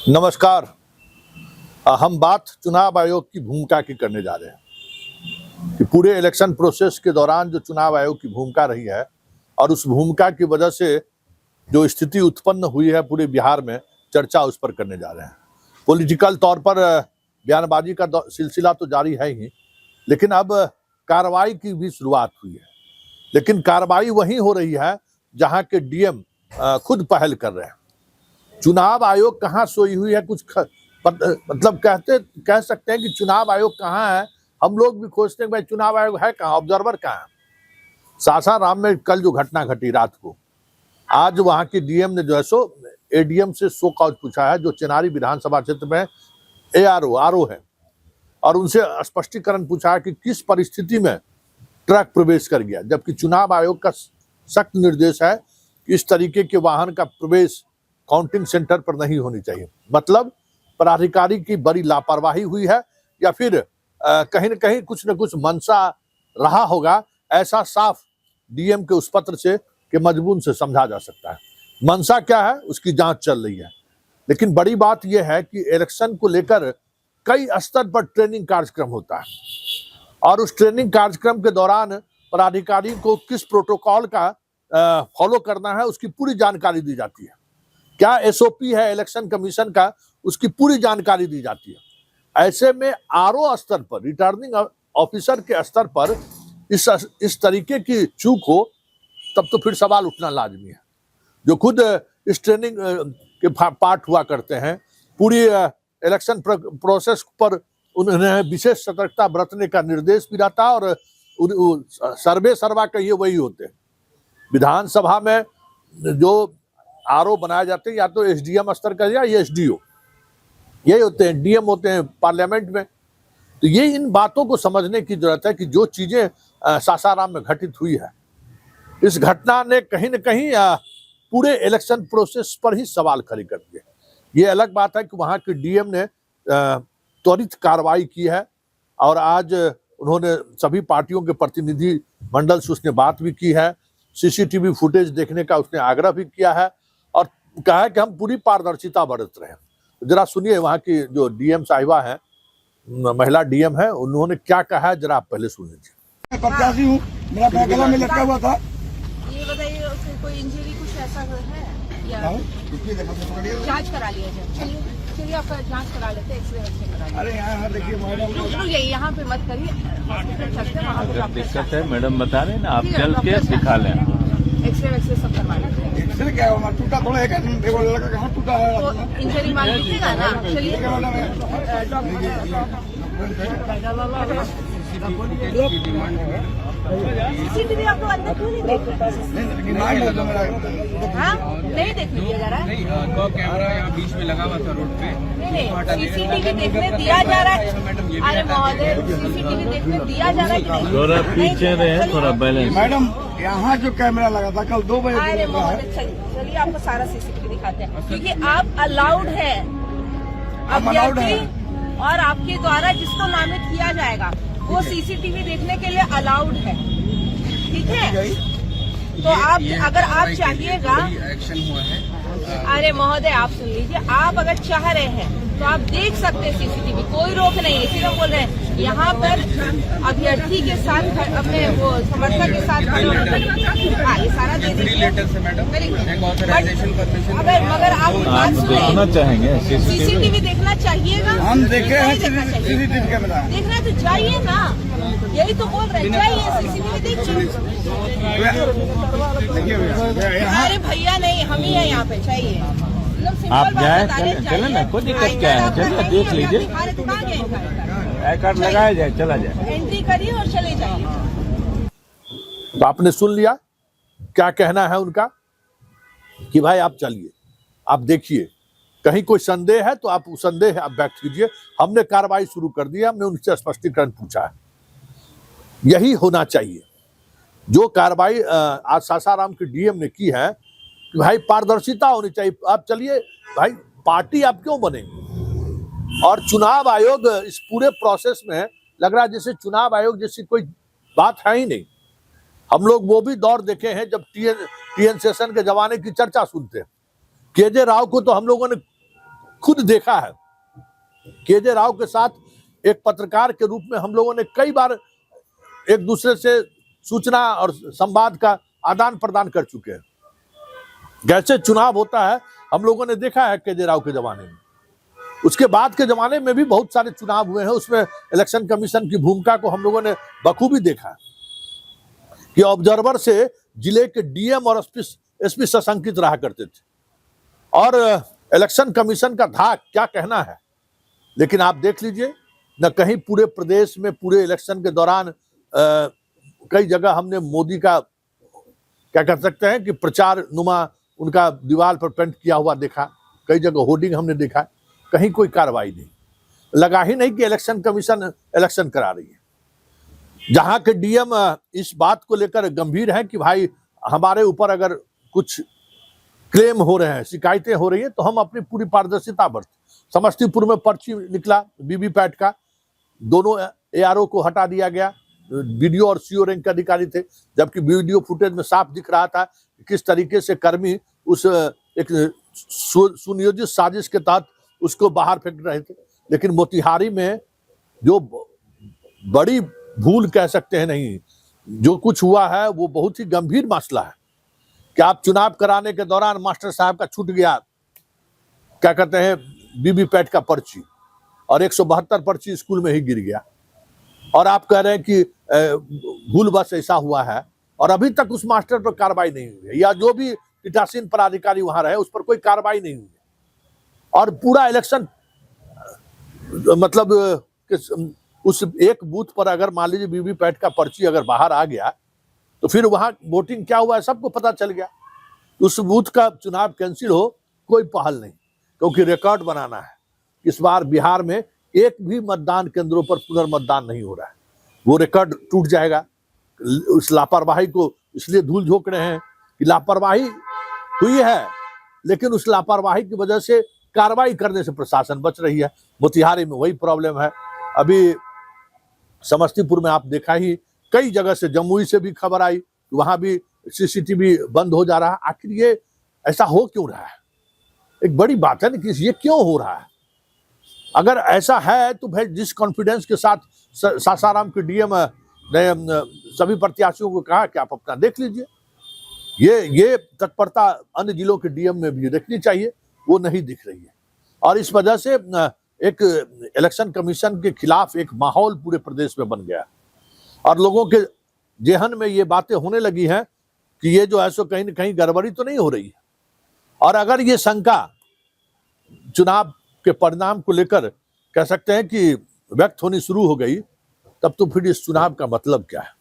नमस्कार। हम बात चुनाव आयोग की भूमिका की करने जा रहे हैं कि पूरे इलेक्शन प्रोसेस के दौरान जो चुनाव आयोग की भूमिका रही है और उस भूमिका की वजह से जो स्थिति उत्पन्न हुई है पूरे बिहार में, चर्चा उस पर करने जा रहे हैं। पॉलिटिकल तौर पर बयानबाजी का सिलसिला तो जारी है ही, लेकिन अब कार्रवाई की भी शुरुआत हुई है। लेकिन कार्रवाई वहीं हो रही है जहां के डीएम खुद पहल कर रहे हैं। चुनाव आयोग कहाँ सोई हुई है मतलब कह सकते हैं कि चुनाव आयोग कहाँ है। हम लोग भी खोजते हैं भाई चुनाव आयोग है कहाँ, ऑब्जर्वर कहाँ है। सासाराम में कल जो घटना घटी रात को, आज वहां के डीएम ने जो है सो एडीएम से सो कॉज पूछा है, जो चेनारी विधानसभा क्षेत्र में आरओ है, और उनसे स्पष्टीकरण पूछा है कि किस परिस्थिति में ट्रक प्रवेश कर गया, जबकि चुनाव आयोग का सख्त निर्देश है कि इस तरीके के वाहन का प्रवेश काउंटिंग सेंटर पर नहीं होनी चाहिए। मतलब पदाधिकारी की बड़ी लापरवाही हुई है या फिर कहीं न कहीं कुछ न कुछ मंशा रहा होगा, ऐसा साफ डीएम के उस पत्र से के मजमून से समझा जा सकता है। मंशा क्या है उसकी जांच चल रही है, लेकिन बड़ी बात यह है कि इलेक्शन को लेकर कई स्तर पर ट्रेनिंग कार्यक्रम होता है और उस ट्रेनिंग कार्यक्रम के दौरान पदाधिकारी को किस प्रोटोकॉल का फॉलो करना है उसकी पूरी जानकारी दी जाती है। क्या एसओपी है इलेक्शन कमीशन का, उसकी पूरी जानकारी दी जाती है। ऐसे में आरओ स्तर पर, रिटर्निंग ऑफिसर के स्तर पर इस तरीके की चूक हो तब तो फिर सवाल उठना लाजमी है। जो खुद इस ट्रेनिंग के पार्ट हुआ करते हैं, पूरी इलेक्शन प्रोसेस पर उन्हें विशेष सतर्कता बरतने का निर्देश भी रहता है और सर्वा कहिए वही होते हैं। विधानसभा में जो आरओ बनाए जाते हैं या तो एसडीएम स्तर का या एसडीओ, यही होते हैं, डीएम होते हैं पार्लियामेंट में। तो ये इन बातों को समझने की जरूरत है कि जो चीजें सासाराम में घटित हुई है, इस घटना ने कहीं न कहीं पूरे इलेक्शन प्रोसेस पर ही सवाल खड़े कर दिए। ये अलग बात है कि वहां के डीएम ने त्वरित कार्रवाई की है और आज उन्होंने सभी पार्टियों के प्रतिनिधि मंडल से उसने बात भी की है, सीसीटीवी फुटेज देखने का उसने आग्रह भी किया है और कहा है कि हम पूरी पारदर्शिता बरत रहे हैं। जरा सुनिए वहां की जो डीएम साहिबा है, महिला डीएम है, उन्होंने क्या कहा है, जरा आप पहले सुन लीजिए। प्रत्याशी हूँ, मेरा गला में लटका हुआ था। ये बताइए कोई इंजरी कुछ ऐसा है या जांच करा लिया जाए? चलिए आपका जांच करा लेते हैं, एक्सरे करा लेते हैं। अरे यहाँ देखिए मैडम, रुकिए, यहाँ पे मत करिए, हॉस्पिटल चलते हैं, वहाँ पे दिक्कत है मैडम बता रहे हैं ना, आप चल के दिखा लें। एक्सरे सब करवा लेते हैं। एक्सरे क्या होगा, टूटा थोड़ा है, लड़का कहाँ टूटा है? तो इंजरी मान लीजिएगा ना। चलिए सीसीटीवी आप लोग अंदर क्यों नहीं देख रहे? हाँ, नहीं देख लीजिए जरा। तो कैमरा यहाँ बीच में लगा हुआ था रोड पे। नहीं, सीसीटीवी देखने दिया जा रहा है। अरे महोदय, सीसीटीवी देखने दिया जा रहा है कि नहीं? थोड़ा पीछे रहे, थोड़ा बैलेंस। मैडम यहाँ जो कैमरा लगा था कल 2 बजे, अरे महोदय चलिए आपको सारा सीसीटीवी दिखाते हैं, क्योंकि आप अलाउड है, अभ्यर्थी और आपके द्वारा जिसको नामित किया जाएगा वो सीसीटीवी देखने के लिए अलाउड है, ठीक है? तो आप अगर आप चाहिएगा, एक्शन हुआ है। अरे महोदय आप सुन लीजिए, आप अगर चाह रहे हैं तो आप देख सकते हैं सीसीटीवी, कोई रोक नहीं है। इसीलिए बोल रहे हैं यहाँ पर अभ्यर्थी के साथ अपने वो समर्थक के साथ खड़े होकर ये सारा दे दीजिए लेटर से मैडम ऑथराइजेशन परमिशन। मगर आप बात देखना सुनिए, चाहेंगे सीसीटीवी देखना चाहिएगा। हम देखे हैं देखना चाहिए, सीसीटीवी कैमरा। देखना तो चाहिए ना, यही तो बोल रहे हैं, चाहिए सीसीटीवी देखिए। अरे भैया नहीं, हम ही है यहाँ पे, चाहिए। आप जाए, चले ना, कोई दिक्कत क्या है, चलिए देख लीजिए, आई कार्ड लगाया जाए, चला जाए, एंट्री करिए और चले जाइए। तो आपने सुन लिया क्या कहना है उनका कि भाई आप चलिए, आप देखिए, कहीं कोई संदेह है तो आप संदेह आप व्यक्त कीजिए। हमने कार्रवाई शुरू कर दी है, हमने उनसे स्पष्टीकरण पूछा है, यही होना चाहिए। जो कार्रवाई आज सासाराम के डीएम ने की है कि भाई पारदर्शिता होनी चाहिए। आप चलिए भाई, पार्टी आप क्यों बनेंगे? और चुनाव आयोग इस पूरे प्रोसेस में लग रहा है जैसे चुनाव आयोग जैसी कोई बात है ही नहीं। हम लोग वो भी दौर देखे हैं जब टीएन सेशन के जमाने की चर्चा सुनते हैं। केजे राव को तो हम लोगों ने खुद देखा है। केजे राव के साथ एक पत्रकार के रूप में हम लोगों ने कई बार एक दूसरे से सूचना और संवाद का आदान प्रदान कर चुके हैं। कैसे चुनाव होता है हम लोगों ने देखा है केजे राव के जमाने में। उसके बाद के जमाने में भी बहुत सारे चुनाव हुए हैं, उसमें इलेक्शन कमीशन की भूमिका को हम लोगों ने बखूबी देखा है कि ऑब्जर्वर से जिले के डीएम और एसपी सशंकित रहा करते थे और इलेक्शन कमीशन का धाक क्या कहना है। लेकिन आप देख लीजिए न कहीं पूरे प्रदेश में पूरे इलेक्शन के दौरान कई जगह हमने मोदी का क्या कर सकते हैं कि प्रचार नुमा उनका दीवार पर पेंट किया हुआ देखा, कई जगह होर्डिंग हमने देखा, कहीं कोई कार्रवाई नहीं, लगा ही नहीं कि इलेक्शन कमीशन इलेक्शन करा रही है। जहां के डीएम इस बात को लेकर गंभीर हैं कि भाई हमारे ऊपर अगर कुछ क्लेम हो रहे हैं, शिकायतें हो रही है तो हम अपनी पूरी पारदर्शिता बरतें। समस्तीपुर में पर्ची निकला वीवीपैट का, दोनों एआरओ को हटा दिया गया, वीडियो और सीओ रैंक के अधिकारी थे, जबकि वीडियो फुटेज में साफ दिख रहा था कि किस तरीके से कर्मी उस एक सुनियोजित साजिश के तहत उसको बाहर फेंक रहे थे। लेकिन मोतिहारी में जो बड़ी भूल कह सकते हैं, नहीं जो कुछ हुआ है वो बहुत ही गंभीर मसला है कि आप चुनाव कराने के दौरान मास्टर साहब का छूट गया क्या कहते हैं वीवीपैट का पर्ची और 172 पर्ची स्कूल में ही गिर गया और आप कह रहे हैं कि भूलवश ऐसा हुआ है और अभी तक उस मास्टर पर कार्रवाई नहीं हुई है या जो भी पीठासीन पदाधिकारी वहां रहे उस पर कोई कार्रवाई नहीं हुई है। और पूरा इलेक्शन मतलब उस एक बूथ पर अगर मान लीजिए वीवीपैट का पर्ची अगर बाहर आ गया तो फिर वहां वोटिंग क्या हुआ है सबको पता चल गया। उस बूथ का चुनाव कैंसिल हो कोई पहल नहीं, क्योंकि रिकॉर्ड बनाना है। इस बार बिहार में एक भी मतदान केंद्रों पर पुनर्मतदान नहीं हो रहा है, वो रिकॉर्ड टूट जाएगा। उस लापरवाही को इसलिए धूल झोंक रहे हैं कि लापरवाही हुई है, लेकिन उस लापरवाही की वजह से कार्रवाई करने से प्रशासन बच रही है। मोतिहारी में वही प्रॉब्लम है। अभी समस्तीपुर में आप देखा ही, कई जगह से, जमुई से भी खबर आई, वहां भी सीसीटीवी बंद हो जा रहा है। आखिर ये ऐसा हो क्यों रहा है? एक बड़ी बात है ना कि ये क्यों हो रहा है। अगर ऐसा है तो भाई जिस कॉन्फिडेंस के साथ सासाराम के डीएम ने सभी प्रत्याशियों को कहा कि आप अपना देख लीजिए, ये तत्परता अन्य जिलों के डीएम में भी देखनी चाहिए, वो नहीं दिख रही है। और इस वजह से एक इलेक्शन कमीशन के खिलाफ एक माहौल पूरे प्रदेश में बन गया और लोगों के जेहन में ये बातें होने लगी हैं कि ये जो है सो कहीं न कहीं गड़बड़ी तो नहीं हो रही है। और अगर ये शंका चुनाव के परिणाम को लेकर कह सकते हैं कि व्यक्त होनी शुरू हो गई, तब तो फिर इस चुनाव का मतलब क्या है?